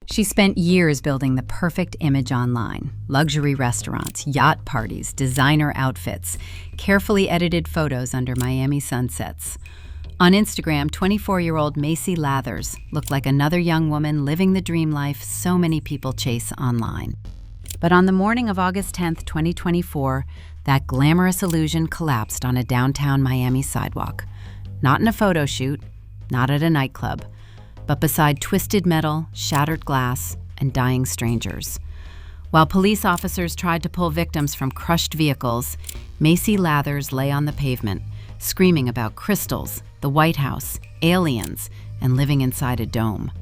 She spent years building the perfect image online: luxury restaurants, yacht parties, designer outfits, carefully edited photos under Miami sunsets. On Instagram, 24-year-old Macy Lathers looked like another young woman living the dream life so many people chase online. But on the morning of August 10, 2024, that glamorous illusion collapsed on a downtown Miami sidewalk. Not in a photo shoot, not at a nightclub, but beside twisted metal, shattered glass, and dying strangers. While police officers tried to pull victims from crushed vehicles, Macy Lathers lay on the pavement, screaming about crystals, the White House, aliens, and living inside a dome.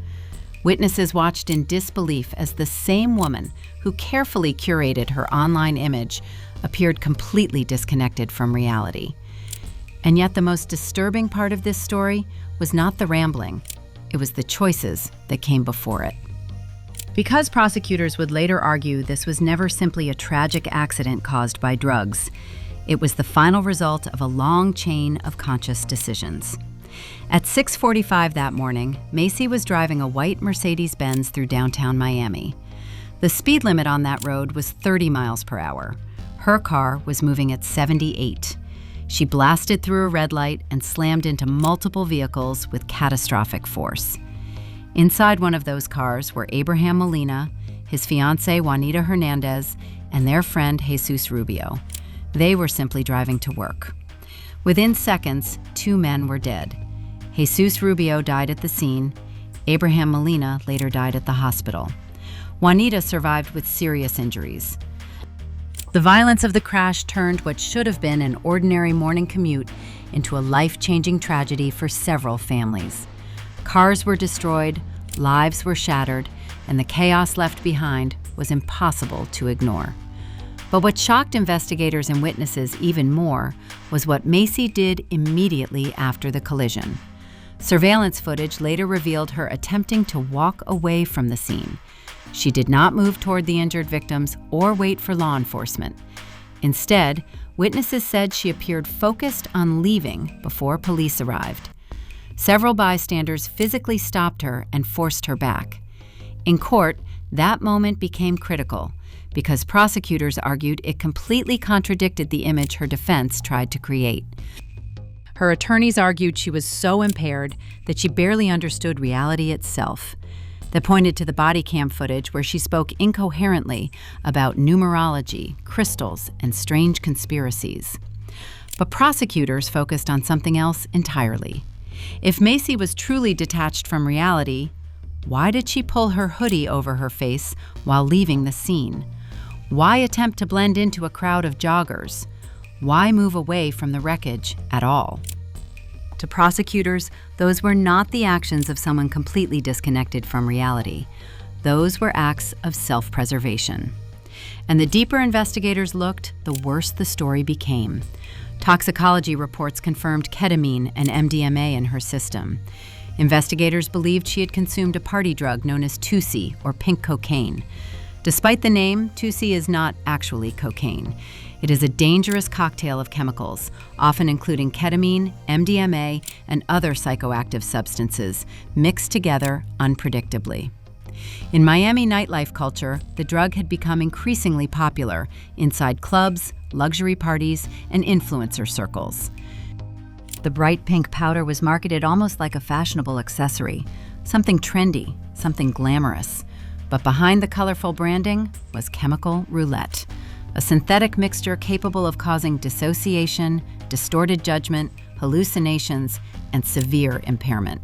Witnesses watched in disbelief as the same woman who carefully curated her online image appeared completely disconnected from reality. And yet the most disturbing part of this story was not the rambling. It was the choices that came before it. Because prosecutors would later argue this was never simply a tragic accident caused by drugs, it was the final result of a long chain of conscious decisions. At 6:45 that morning, Macy was driving a white Mercedes-Benz through downtown Miami. The speed limit on that road was 30 miles per hour. Her car was moving at 78. She blasted through a red light and slammed into multiple vehicles with catastrophic force. Inside one of those cars were Abraham Molina, his fiancée Juanita Hernandez, and their friend Jesus Rubio. They were simply driving to work. Within seconds, 2 men were dead. Jesus Rubio died at the scene. Abraham Molina later died at the hospital. Juanita survived with serious injuries. The violence of the crash turned what should have been an ordinary morning commute into a life-changing tragedy for several families. Cars were destroyed, lives were shattered, and the chaos left behind was impossible to ignore. But what shocked investigators and witnesses even more was what Macy did immediately after the collision. Surveillance footage later revealed her attempting to walk away from the scene. She did not move toward the injured victims or wait for law enforcement. Instead, witnesses said she appeared focused on leaving before police arrived. Several bystanders physically stopped her and forced her back. In court, that moment became critical because prosecutors argued it completely contradicted the image her defense tried to create. Her attorneys argued she was so impaired that she barely understood reality itself. That pointed to the bodycam footage where she spoke incoherently about numerology, crystals, and strange conspiracies. But prosecutors focused on something else entirely. If Macy was truly detached from reality, why did she pull her hoodie over her face while leaving the scene? Why attempt to blend into a crowd of joggers? Why move away from the wreckage at all? To prosecutors, those were not the actions of someone completely disconnected from reality. Those were acts of self-preservation. And the deeper investigators looked, the worse the story became. Toxicology reports confirmed ketamine and MDMA in her system. Investigators believed she had consumed a party drug known as 2C, or pink cocaine. Despite the name, 2C is not actually cocaine. It is a dangerous cocktail of chemicals, often including ketamine, MDMA, and other psychoactive substances, mixed together unpredictably. In Miami nightlife culture, the drug had become increasingly popular inside clubs, luxury parties, and influencer circles. The bright pink powder was marketed almost like a fashionable accessory, something trendy, something glamorous. But behind the colorful branding was chemical roulette, a synthetic mixture capable of causing dissociation, distorted judgment, hallucinations, and severe impairment.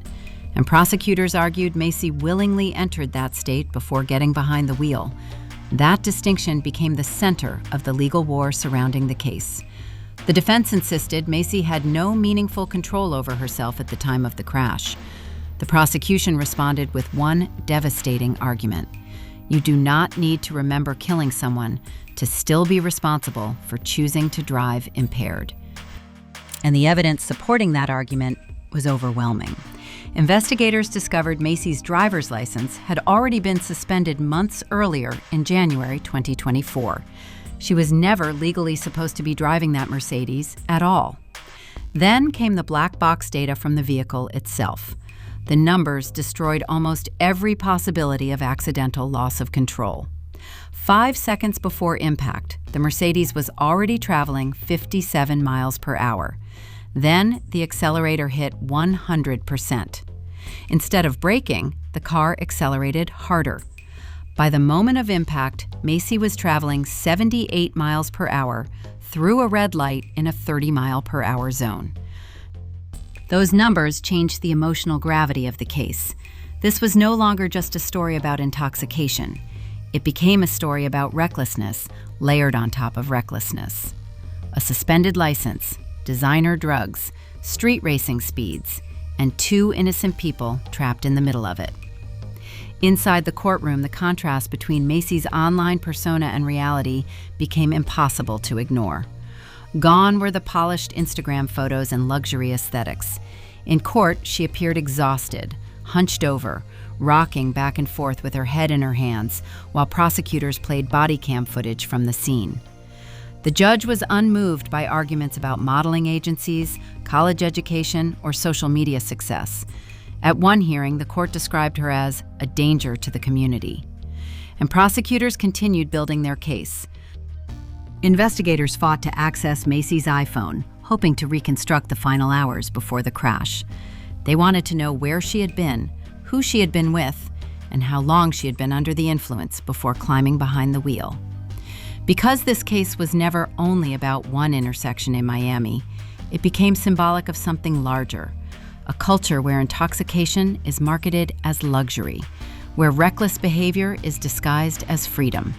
And prosecutors argued Macy willingly entered that state before getting behind the wheel. That distinction became the center of the legal war surrounding the case. The defense insisted Macy had no meaningful control over herself at the time of the crash. The prosecution responded with one devastating argument: you do not need to remember killing someone to still be responsible for choosing to drive impaired. And the evidence supporting that argument was overwhelming. Investigators discovered Macy's driver's license had already been suspended months earlier in January 2024. She was never legally supposed to be driving that Mercedes at all. Then came the black box data from the vehicle itself. The numbers destroyed almost every possibility of accidental loss of control. 5 seconds before impact, the Mercedes was already traveling 57 miles per hour. Then the accelerator hit 100%. Instead of braking, the car accelerated harder. By the moment of impact, Macy was traveling 78 miles per hour through a red light in a 30-mile-per-hour zone. Those numbers changed the emotional gravity of the case. This was no longer just a story about intoxication. It became a story about recklessness layered on top of recklessness. A suspended license, designer drugs, street racing speeds, and 2 innocent people trapped in the middle of it. Inside the courtroom, the contrast between Macy's online persona and reality became impossible to ignore. Gone were the polished Instagram photos and luxury aesthetics. In court, she appeared exhausted, hunched over, rocking back and forth with her head in her hands, while prosecutors played bodycam footage from the scene. The judge was unmoved by arguments about modeling agencies, college education, or social media success. At one hearing, the court described her as a danger to the community. And prosecutors continued building their case. Investigators fought to access Macy's iPhone, hoping to reconstruct the final hours before the crash. They wanted to know where she had been, who she had been with, and how long she had been under the influence before climbing behind the wheel. Because this case was never only about one intersection in Miami, it became symbolic of something larger. A culture where intoxication is marketed as luxury, where reckless behavior is disguised as freedom,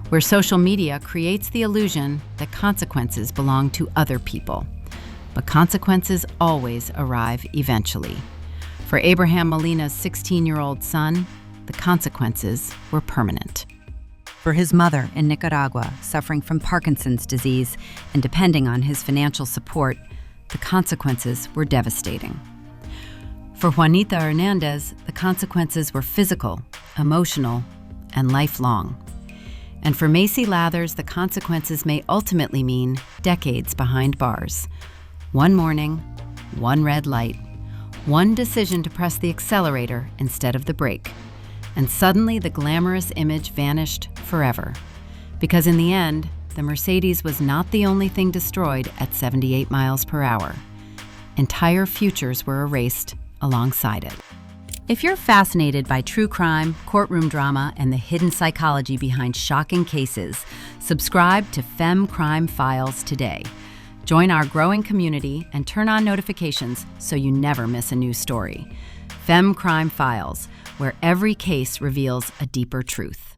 where social media creates the illusion that consequences belong to other people. But consequences always arrive eventually. For Abraham Molina's 16-year-old son, the consequences were permanent. For his mother in Nicaragua, suffering from Parkinson's disease and depending on his financial support, the consequences were devastating. For Juanita Hernandez, the consequences were physical, emotional, and lifelong. And for Macy Lathers, the consequences may ultimately mean decades behind bars. One morning, one red light, one decision to press the accelerator instead of the brake. And suddenly the glamorous image vanished forever. Because in the end, the Mercedes was not the only thing destroyed at 78 miles per hour. Entire futures were erased alongside it. If you're fascinated by true crime, courtroom drama, and the hidden psychology behind shocking cases, subscribe to FemCrime Files today. Join our growing community and turn on notifications so you never miss a new story. FemCrime Files, where every case reveals a deeper truth.